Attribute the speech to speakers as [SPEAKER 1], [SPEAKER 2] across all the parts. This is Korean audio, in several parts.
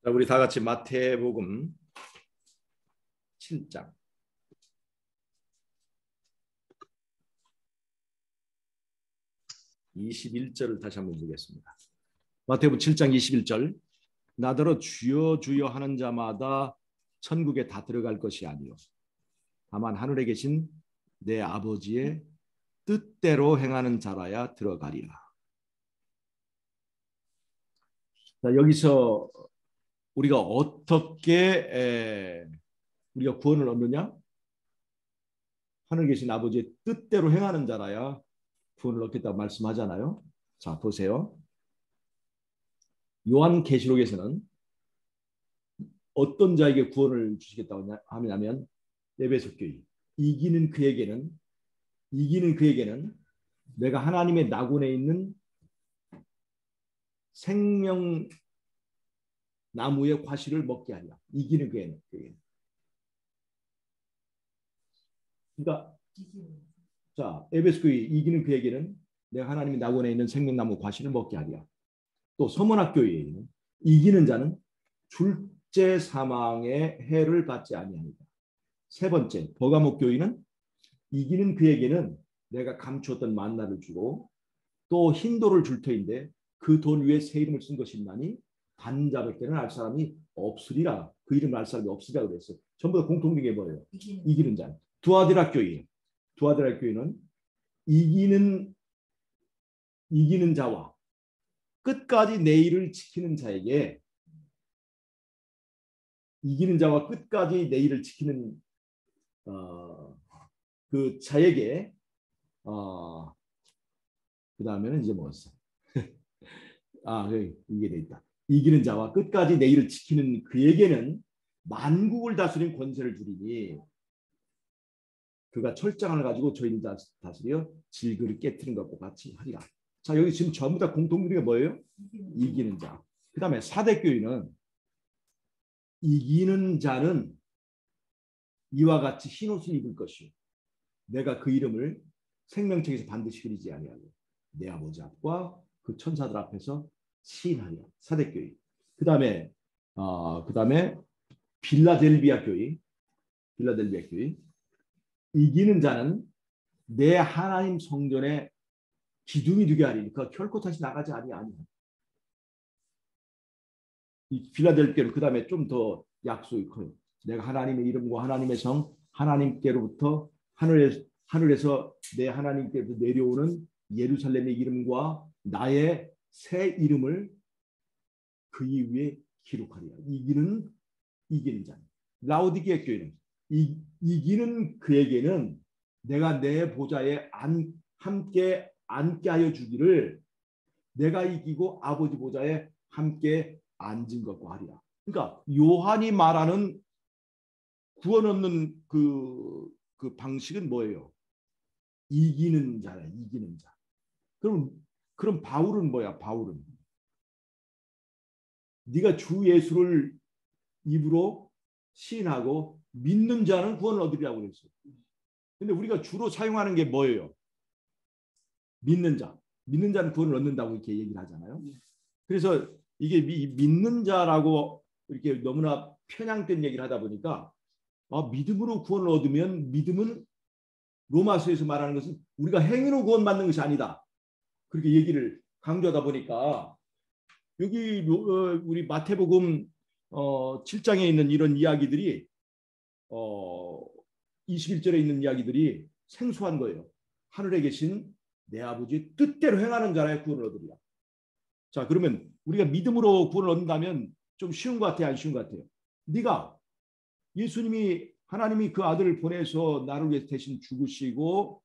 [SPEAKER 1] 자, 우리 다 같이 마태복음 7장 21절을 다시 한번 보겠습니다. 마태복음 7장 21절. 나더러 주여 주여 하는 자마다 천국에 다 들어갈 것이 아니요 다만 하늘에 계신 내 아버지의 뜻대로 행하는 자라야 들어가리라. 자, 여기서 우리가 어떻게 우리가 구원을 얻느냐? 하늘에 계신 아버지의 뜻대로 행하는 자라야 구원을 얻겠다고 말씀하잖아요. 자, 보세요. 요한계시록에서는 어떤 자에게 구원을 주시겠다고 하냐면 에베소 교회 이기는 그에게는 내가 하나님의 낙원에 있는 생명 나무의 과실을 먹게 하리라. 이기는 그에게는. 그러니까 자, 에베소 교회 이기는 그에게는 내가 하나님의 낙원에 있는 생명나무 과실을 먹게 하리라. 또 서문학교회에는 이기는 자는 둘째 사망의 해를 받지 아니하니라. 세 번째, 버가목 교회는 이기는 그에게는 내가 감추었던 만나를 주고 또 흰돌을 줄 터인데 그 돌 위에 새 이름을 쓴 것이나니 간 잡을 때는 알 사람이 없으리라. 그 이름을 알 사람이 없으리라 그랬어요. 전부 다 공통된 게 뭐예요? 이기는 자. 두아디라 교회는 이기는 자와 끝까지 내 일을 지키는 자에게 이기는 자와 끝까지 내 일을 지키는 그 자에게 그 다음에는 이제 뭐였어? 이게 돼 있다. 이기는 자와 끝까지 내 일을 지키는 그에게는 만국을 다스리는 권세를 주리니 그가 철장을 가지고 저희를 다스려 질그를 깨트린 것과 같이 하리라. 자, 여기 지금 전부 다 공통된 게 뭐예요? 이기는 자. 그 다음에 사대교회는 이기는 자는 이와 같이 흰옷을 입을 것이요 내가 그 이름을 생명책에서 반드시 그리지 아니하고 내 아버지 앞과 그 천사들 앞에서 시인하리라. 사대교회. 그 다음에 빌라델비아 교회. 이기는 자는 내 하나님 성전에 기둥이 되게 하리니까 결코 다시 나가지 아니하리라. 이 빌라델비아는 그 다음에 좀 더 약속이 커요. 내가 하나님의 이름과 하나님의 성 하나님께로부터 하늘에서 내 하나님께로부터 내려오는 예루살렘의 이름과 나의 새 이름을 그 위에 기록하리라. 이기는 자. 라오디게아 교회는 이기는 그에게는 내가 내 보좌에 함께 앉게 하여 주기를 내가 이기고 아버지 보좌에 함께 앉은 것과 하리라. 그러니까 요한이 말하는 구원 얻는 그 방식은 뭐예요? 이기는 자야. 이기는 자. 그럼 바울은 뭐야? 바울은 네가 주 예수를 입으로 시인하고 믿는 자는 구원을 얻으리라고 그랬어요. 근데 우리가 주로 사용하는 게 뭐예요? 믿는 자. 믿는 자는 구원을 얻는다고 이렇게 얘기를 하잖아요. 그래서 이게 믿는 자라고 이렇게 너무나 편향된 얘기를 하다 보니까 믿음으로 구원을 얻으면 믿음은 로마서에서 말하는 것은 우리가 행위로 구원받는 것이 아니다. 그렇게 얘기를 강조하다 보니까 여기 우리 마태복음 7장에 있는 이런 이야기들이 21절에 있는 이야기들이 생소한 거예요. 하늘에 계신 내 아버지의 뜻대로 행하는 자라야 구원을 얻으리라. 자, 그러면 우리가 믿음으로 구원을 얻는다면 좀 쉬운 것 같아요? 안 쉬운 것 같아요? 네가 하나님이 그 아들을 보내서 나를 위해서 대신 죽으시고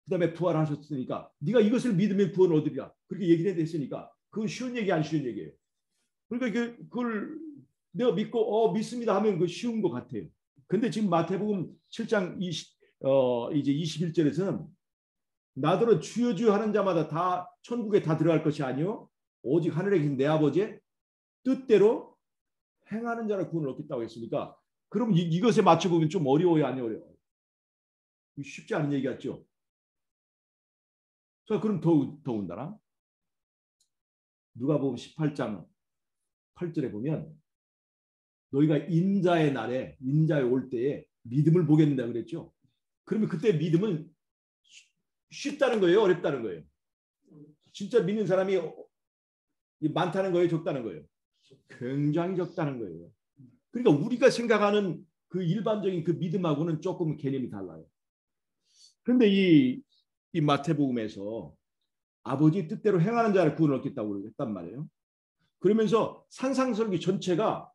[SPEAKER 1] 그다음에 부활하셨으니까 네가 이것을 믿으면 구원을 얻으리라. 그렇게 얘기를 했으니까 그건 쉬운 얘기 안 쉬운 얘기예요. 그러니까 그걸 내가 믿고 믿습니다 하면 그 쉬운 것 같아요. 근데 지금 마태복음 7장 이제 21절에서는 나더러 주여 주여 하는 자마다 다 천국에 다 들어갈 것이 아니요 오직 하늘에 계신 내 아버지의 뜻대로 행하는 자를 구원을 얻겠다고 했으니까 그럼 이것에 맞춰보면 좀 어려워요? 안 어려워요? 쉽지 않은 얘기 같죠? 자, 그럼 더군다나 누가복음 18장 8절에 보면 너희가 인자의 날에 인자에 올 때에 믿음을 보겠다 그랬죠. 그러면 그때 믿음은 쉽다는 거예요, 어렵다는 거예요? 진짜 믿는 사람이 많다는 거예요, 적다는 거예요? 굉장히 적다는 거예요. 그러니까 우리가 생각하는 그 일반적인 그 믿음하고는 조금 개념이 달라요. 그런데 이 마태복음에서 아버지 뜻대로 행하는 자를 구원 얻겠다고 했단 말이에요. 그러면서 산상설교 전체가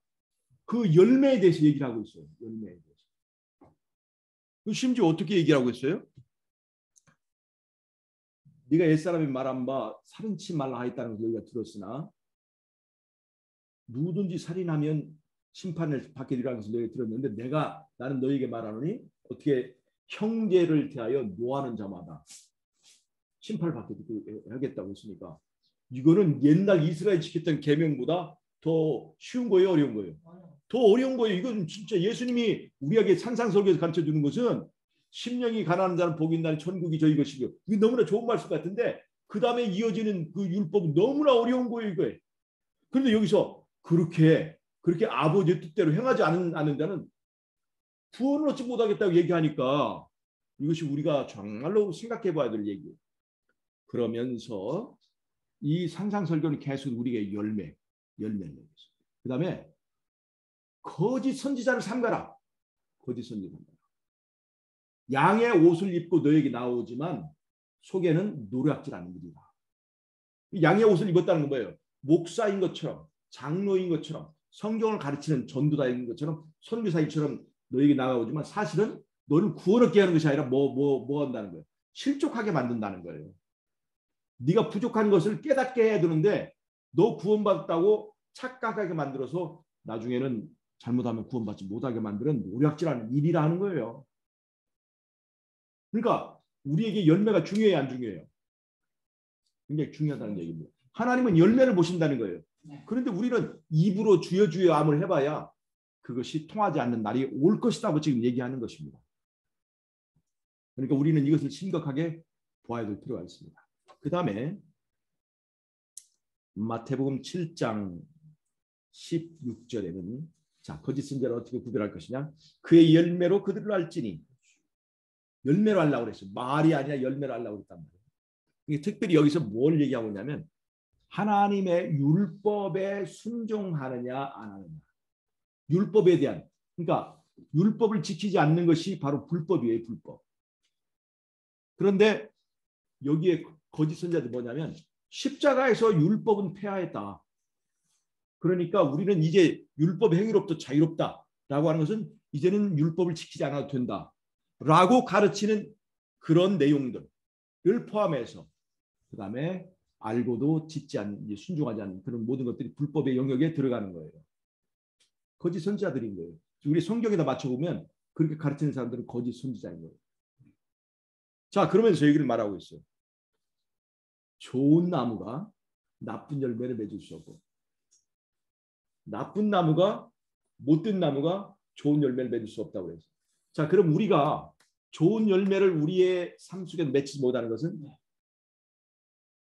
[SPEAKER 1] 그 열매에 대해서 얘기를 하고 있어요. 열매에 대해서. 심지어 어떻게 얘기하고 있어요? 네가 옛사람이 말한 바 살인치 말라 하였다는 걸 너희가 들었으나 누구든지 살인하면 심판을 받게 되리라는 것을 너희가 들었는데 나는 너희에게 말하노니 어떻게 형제를 대하여 노하는 자마다 심판을 받게 하겠다고 했으니까 이거는 옛날 이스라엘 지켰던 계명보다 더 쉬운 거예요, 어려운 거예요? 더 어려운 거예요. 이건 진짜 예수님이 우리에게 산상설교에서 가르쳐주는 것은 심령이 가난한 자는 복이 있나니 천국이 저희 것이고 이게 너무나 좋은 말씀 같은데 그 다음에 이어지는 그 율법은 너무나 어려운 거예요, 이거예요. 그런데 여기서 그렇게 아버지의 뜻대로 행하지 않는 자는 구원을 얻지 못하겠다고 얘기하니까 이것이 우리가 정말로 생각해 봐야 될 얘기예요. 그러면서 이 산상설교는 계속 우리에게 열매를 내겠어요. 그 다음에 거짓 선지자를 삼가라. 거짓 선지자. 양의 옷을 입고 너에게 나오지만 속에는 노략질하는 일이다. 양의 옷을 입었다는 건 뭐예요? 목사인 것처럼 장로인 것처럼 성경을 가르치는 전도자인 것처럼 선교사인처럼 너에게 나가오지만 사실은 너를 구원 얻게 하는 것이 아니라 뭐 한다는 거예요? 실족하게 만든다는 거예요. 네가 부족한 것을 깨닫게 해야 되는데 너 구원받았다고 착각하게 만들어서 나중에는 잘못하면 구원받지 못하게 만드는 노략질하는 일이라는 거예요. 그러니까 우리에게 열매가 중요해요, 안 중요해요? 굉장히 중요하다는 얘기입니다. 하나님은 열매를 보신다는 거예요. 그런데 우리는 입으로 주여 주여 암을 해봐야 그것이 통하지 않는 날이 올 것이라고 지금 얘기하는 것입니다. 그러니까 우리는 이것을 심각하게 보아야 될 필요가 있습니다. 그 다음에 마태복음 7장 16절에는 자, 거짓 선지자를 어떻게 구별할 것이냐? 그의 열매로 그들을 알지니. 열매로 하려고 그랬어요. 말이 아니라 열매로 하려고 그랬단 말이에요. 특별히 여기서 뭘 얘기하고 있냐면 하나님의 율법에 순종하느냐 안 하느냐. 율법에 대한, 그러니까 율법을 지키지 않는 것이 바로 불법이에요. 불법. 그런데 여기에 거짓 선지자들이 뭐냐면 십자가에서 율법은 폐하했다. 그러니까 우리는 이제 율법 행위로부터 자유롭다라고 하는 것은 이제는 율법을 지키지 않아도 된다라고 가르치는 그런 내용들을 포함해서 그 다음에 알고도 짓지 않는, 순종하지 않는 그런 모든 것들이 불법의 영역에 들어가는 거예요. 거짓 선지자들인 거예요. 우리 성경에다 맞춰보면 그렇게 가르치는 사람들은 거짓 선지자인 거예요. 자, 그러면서 얘기를 말하고 있어요. 좋은 나무가 나쁜 열매를 맺을 수 없고 나쁜 나무가 못된 나무가 좋은 열매를 맺을 수 없다고 그랬어요. 자, 그럼 우리가 좋은 열매를 우리의 삶 속에 맺지 못하는 것은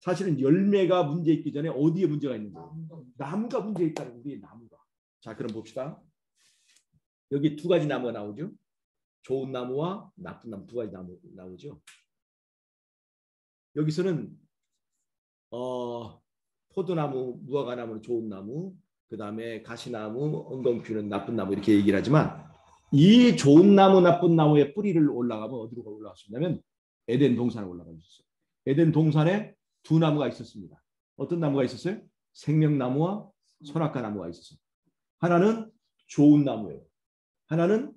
[SPEAKER 1] 사실은 열매가 문제 있기 전에 어디에 문제가 있는 거예요? 나무가 문제 있다는 거예요. 우리의 나무가. 자, 그럼 봅시다. 여기 두 가지 나무가 나오죠. 좋은 나무와 나쁜 나무 두 가지 나무 나오죠. 여기서는 포도나무, 무화과나무는 좋은 나무, 그 다음에 가시나무, 엉겅퀴는 나쁜 나무 이렇게 얘기를 하지만 이 좋은 나무, 나쁜 나무의 뿌리를 올라가면 어디로 올라갔었냐면 에덴 동산에 올라가 있었어요. 에덴 동산에 두 나무가 있었습니다. 어떤 나무가 있었어요? 생명나무와 선악과 나무가 있었어요. 하나는 좋은 나무예요. 하나는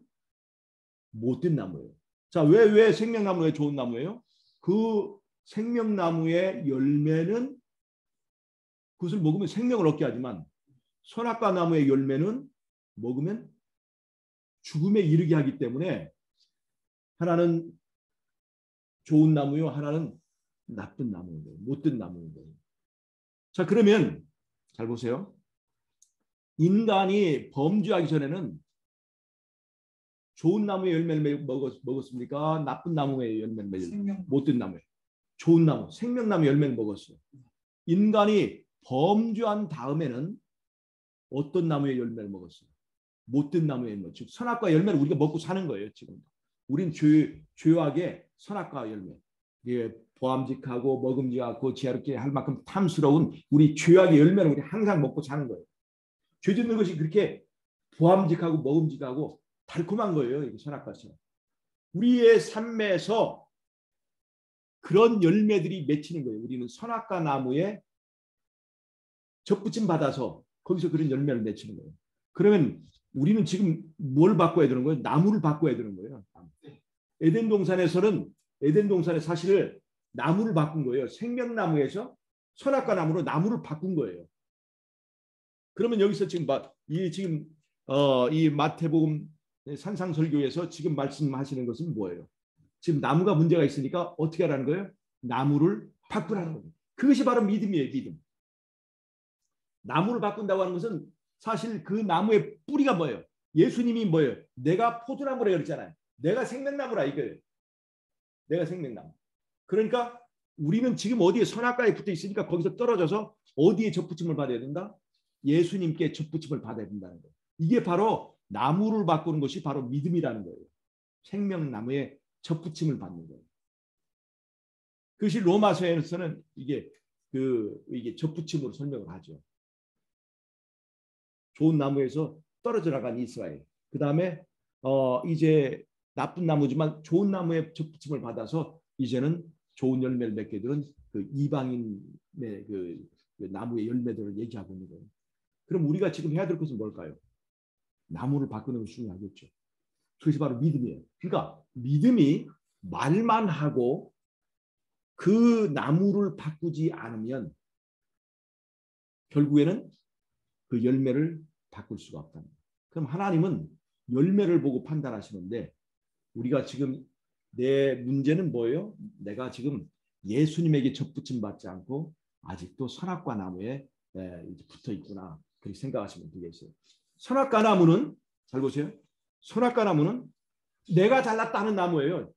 [SPEAKER 1] 못된 나무예요. 자, 왜 생명나무가 좋은 나무예요? 그 생명나무의 열매는 그것을 먹으면 생명을 얻게 하지만 선악과 나무의 열매는 먹으면 죽음에 이르게 하기 때문에 하나는 좋은 나무요, 하나는 나쁜 나무인 거예요. 못된 나무인 거예요. 자, 그러면 잘 보세요. 인간이 범죄하기 전에는 좋은 나무의 열매를 먹었습니까? 나쁜 나무의 열매를 먹었습니까? 못된 나무에. 좋은 나무, 생명나무 열매를 먹었어요. 인간이 범죄한 다음에는 어떤 나무의 열매를 먹었어요? 못된 나무의 열매. 즉 선악과 열매를 우리가 먹고 사는 거예요. 지금 우린 죄악의 선악과 열매. 예, 보암직하고 먹음직하고 지혜롭게 할 만큼 탐스러운 우리 죄악의 열매를 우리 항상 먹고 사는 거예요. 죄 짓는 것이 그렇게 보암직하고 먹음직하고 달콤한 거예요. 이게 선악과처럼. 우리의 삶에서 그런 열매들이 맺히는 거예요. 우리는 선악과 나무에 접붙임 받아서 거기서 그런 열매를 맺히는 거예요. 그러면 우리는 지금 뭘 바꿔야 되는 거예요? 나무를 바꿔야 되는 거예요. 에덴 동산에 사실 나무를 바꾼 거예요. 생명나무에서 선악과 나무로 나무를 바꾼 거예요. 그러면 여기서 지금 이 마태복음 산상설교에서 지금 말씀하시는 것은 뭐예요? 지금 나무가 문제가 있으니까 어떻게 하라는 거예요? 나무를 바꾸라는 거예요. 그것이 바로 믿음이에요. 믿음. 나무를 바꾼다고 하는 것은 사실 그 나무의 뿌리가 뭐예요? 예수님이 뭐예요? 내가 포도나무라 그랬잖아요. 내가 생명나무라 이거예요. 내가 생명나무. 그러니까 우리는 지금 어디에 선악과에 붙어 있으니까 거기서 떨어져서 어디에 접붙임을 받아야 된다? 예수님께 접붙임을 받아야 된다는 거예요. 이게 바로 나무를 바꾸는 것이 바로 믿음이라는 거예요. 생명나무에 접붙임을 받는 거예요. 그것이 로마서에서는 이게 접붙임으로 설명을 하죠. 좋은 나무에서 떨어져 나간 이스라엘. 그 다음에 이제 나쁜 나무지만 좋은 나무에 접붙임을 받아서 이제는 좋은 열매를 맺게 되는 그 이방인의 그 나무의 열매들을 얘기하고 있는 거예요. 그럼 우리가 지금 해야 될 것은 뭘까요? 나무를 바꾸는 것이 중요하겠죠. 그것이 바로 믿음이에요. 그러니까 믿음이 말만 하고 그 나무를 바꾸지 않으면 결국에는 그 열매를 바꿀 수가 없다. 그럼 하나님은 열매를 보고 판단하시는데 우리가 지금 내 문제는 뭐예요? 내가 지금 예수님에게 접붙임 받지 않고 아직도 선악과 나무에 붙어 있구나. 그렇게 생각하시면 되겠어요. 선악과 나무는 잘 보세요. 선악과 나무는 내가 잘났다 하는 나무예요.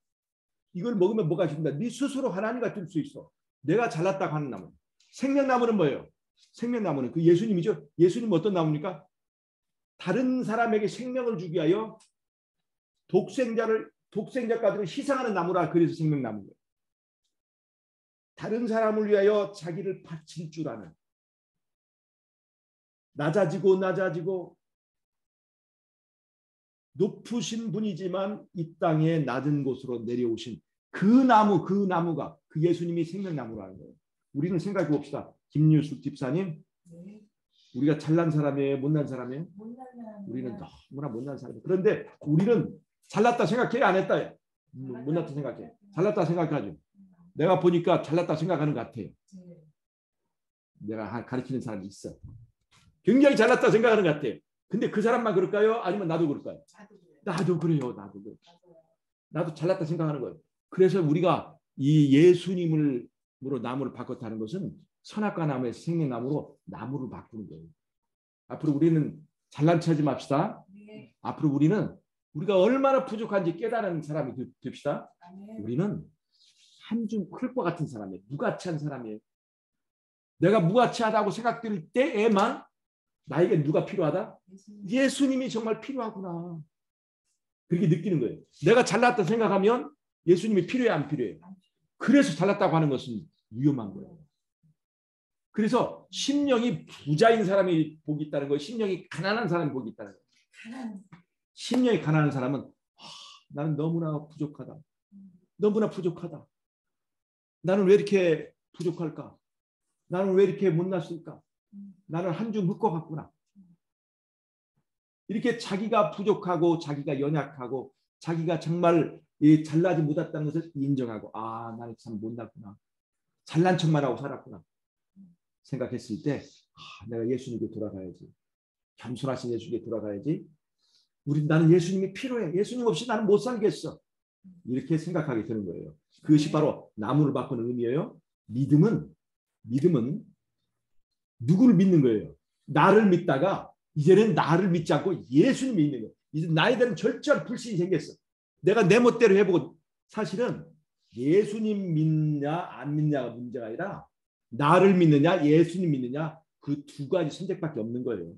[SPEAKER 1] 이걸 먹으면 뭐가 된다? 네 스스로 하나님과 될 수 있어. 내가 잘났다고 하는 나무. 생명나무는 뭐예요? 생명나무는 그 예수님이죠. 예수님은 어떤 나무입니까? 다른 사람에게 생명을 주기 위하여 독생자까지는 희생하는 나무라. 그래서 생명나무예요. 다른 사람을 위하여 자기를 바칠 줄 아는, 낮아지고 높으신 분이지만 이 땅에 낮은 곳으로 내려오신 그 나무가 그 예수님이 생명나무라는 거예요. 우리는 생각해 봅시다. 김유숙 집사님, 네. 우리가 잘난 사람이에요? 못난 사람이에요? 못난 사람이에요. 우리는 너무나 못난 사람이에요. 그런데 우리는 잘났다 생각해? 안 했다? 못났다 생각해? 잘났다 생각하죠. 내가 보니까 잘났다 생각하는 것 같아요. 네. 내가 가르치는 사람이 있어. 굉장히 잘났다 생각하는 것 같아요. 근데 그 사람만 그럴까요? 아니면 나도 그럴까요? 나도 그래요. 나도 잘났다 생각하는 거예요. 그래서 우리가 이 예수님으로 나무를 바꿨다는 것은 선악과 나무에서 생명나무로 나무를 바꾸는 거예요. 앞으로 우리는 잘난 체하지 맙시다. 네. 앞으로 우리가 얼마나 부족한지 깨달은 사람이 됩시다. 네. 우리는 한 줌 클 것 같은 사람이에요. 무가치한 사람이에요. 내가 무가치하다고 생각될 때에만 나에게 누가 필요하다? 예수님이 정말 필요하구나. 그렇게 느끼는 거예요. 내가 잘났다 생각하면 예수님이 필요해 안 필요해? 그래서 잘났다고 하는 것은 위험한 거예요. 그래서 심령이 부자인 사람이 복이 있다는 거예요. 심령이 가난한 사람이 복이 있다는 거예요. 심령이 가난한 사람은 나는 너무나 부족하다. 나는 왜 이렇게 부족할까? 나는 왜 이렇게 못났을까? 나는 한 줌 흙과 같구나. 이렇게 자기가 부족하고 자기가 연약하고 자기가 정말 잘나지 못했다는 것을 인정하고 나는 참 못났구나. 잘난 척만 하고 살았구나. 생각했을 때 내가 예수님께 돌아가야지. 겸손하신 예수님께 돌아가야지. 나는 예수님이 필요해. 예수님 없이 나는 못 살겠어. 이렇게 생각하게 되는 거예요. 그것이 바로 나무를 바꾸는 의미예요. 믿음은 누구를 믿는 거예요? 나를 믿다가 이제는 나를 믿지 않고 예수님 믿는 거예요. 이제 나에 대한 절저한 불신이 생겼어. 내가 내 멋대로 해보고 사실은 예수님 믿냐 안 믿냐가 문제가 아니라 나를 믿느냐 예수님 믿느냐 그 두 가지 선택밖에 없는 거예요.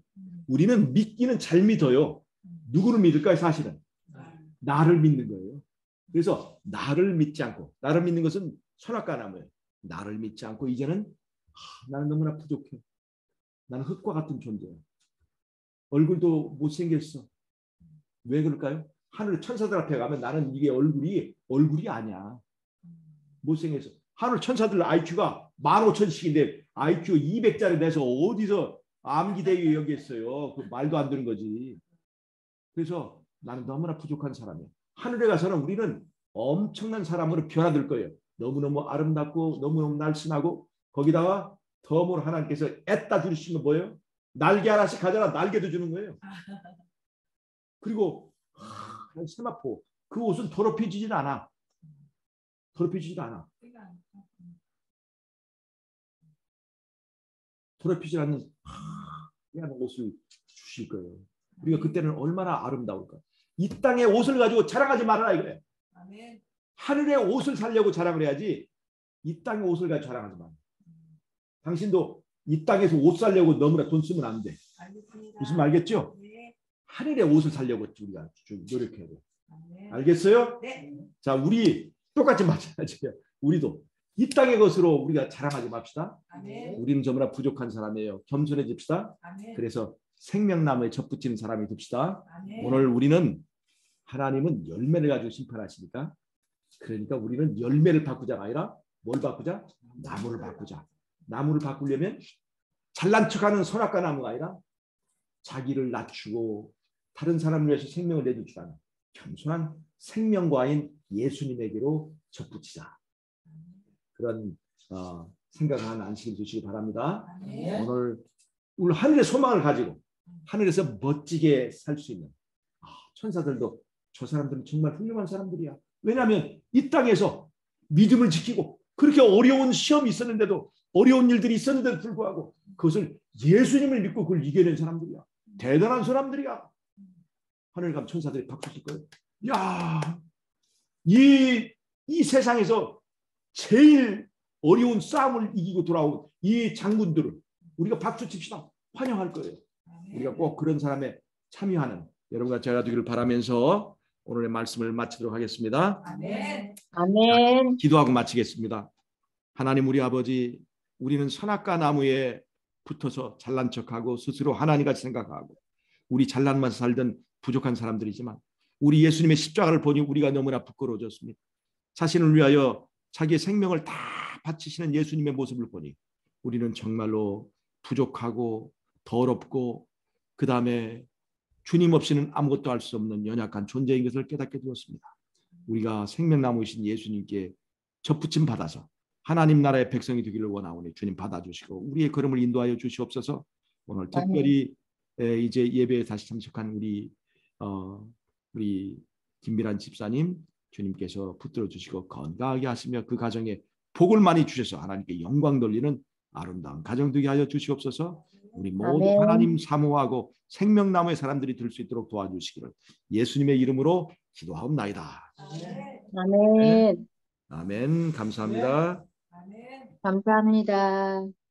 [SPEAKER 1] 우리는 믿기는 잘 믿어요. 누구를 믿을까요? 사실은 나를 믿는 거예요. 그래서 나를 믿지 않고, 나를 믿는 것은 선악과 나무예요. 나를 믿지 않고 이제는 나는 너무나 부족해. 나는 흙과 같은 존재야. 얼굴도 못생겼어. 왜 그럴까요? 하늘 천사들 앞에 가면 나는 이게 얼굴이 아니야. 못생겼어. 하늘 천사들 IQ가 15,000씩인데 IQ 200짜리 내서 어디서 암기대회 여기 있어요. 그 말도 안 되는 거지. 그래서 나는 너무나 부족한 사람이야. 하늘에 가서는 우리는 엄청난 사람으로 변화될 거예요. 너무너무 아름답고 너무너무 날씬하고 거기다가 덤으로 하나님께서 애따 주시는 뭐예요? 날개 하나씩 가져라. 날개도 주는 거예요. 그리고 세마포 그 옷은 더럽혀지질 않아. 더럽혀지지도 않아. 더럽히지 않는 하얀 옷을 주실 거예요. 우리가 그때는 얼마나 아름다울까. 이 땅의 옷을 가지고 자랑하지 말아라 이거예요. 하늘의 옷을 살려고 자랑을 해야지 이 땅의 옷을 가지고 자랑하지 마. 당신도 이 땅에서 옷 살려고 너무나 돈 쓰면 안 돼. 알겠습니다. 무슨 말 알겠죠? 네. 하늘의 옷을 살려고 우리가 좀 노력해야 돼. 네. 알겠어요? 네. 자, 우리 똑같이 마찬가지예요. 우리도 이 땅의 것으로 우리가 자랑하지 맙시다. 아멘. 우리는 전부 다 부족한 사람이에요. 겸손해집시다. 아멘. 그래서 생명나무에 접붙이는 사람이 됩시다. 아멘. 오늘 우리는 하나님은 열매를 가지고 심판하시니까 그러니까 우리는 열매를 바꾸자가 아니라 뭘 바꾸자? 나무를 바꾸자. 나무를 바꾸려면 잘난 척하는 선악과 나무가 아니라 자기를 낮추고 다른 사람을 위해서 생명을 내줄 줄 아는 겸손한 생명과인 예수님에게로 접붙이자. 그런 생각하는 안식일 주시기 바랍니다. 오늘 하늘의 소망을 가지고 하늘에서 멋지게 살 수 있는 천사들도 저 사람들은 정말 훌륭한 사람들이야. 왜냐하면 이 땅에서 믿음을 지키고 그렇게 어려운 시험이 있었는데도 어려운 일들이 있었는데도 불구하고 그것을 예수님을 믿고 그걸 이겨낸 사람들이야. 대단한 사람들이야. 하늘 가면 천사들이 박수 칠 거예요. 야, 이 세상에서 제일 어려운 싸움을 이기고 돌아온 이 장군들을 우리가 박수 칩시다. 환영할 거예요. 우리가 꼭 그런 사람에 참여하는 여러분과 제가 되기를 바라면서 오늘의 말씀을 마치도록 하겠습니다. 아멘. 아멘. 기도하고 마치겠습니다. 하나님 우리 아버지, 우리는 선악과 나무에 붙어서 잘난 척하고 스스로 하나님같이 생각하고 우리 잘난만 살던 부족한 사람들이지만 우리 예수님의 십자가를 보니 우리가 너무나 부끄러워졌습니다. 자신을 위하여 자기의 생명을 다 바치시는 예수님의 모습을 보니 우리는 정말로 부족하고 더럽고 그 다음에 주님 없이는 아무것도 할 수 없는 연약한 존재인 것을 깨닫게 되었습니다. 우리가 생명나무이신 예수님께 접붙임 받아서 하나님 나라의 백성이 되기를 원하오니 주님 받아주시고 우리의 걸음을 인도하여 주시옵소서. 오늘 특별히 이제 예배에 다시 참석한 우리 김미란 집사님 주님께서 붙들어 주시고 건강하게 하시며 그 가정에 복을 많이 주셔서 하나님께 영광 돌리는 아름다운 가정 되게 하여 주시옵소서. 우리 모두 아멘. 하나님 사모하고 생명나무의 사람들이 될 수 있도록 도와주시기를 예수님의 이름으로 기도하옵나이다.
[SPEAKER 2] 아멘.
[SPEAKER 1] 아멘. 감사합니다.
[SPEAKER 2] 감사합니다.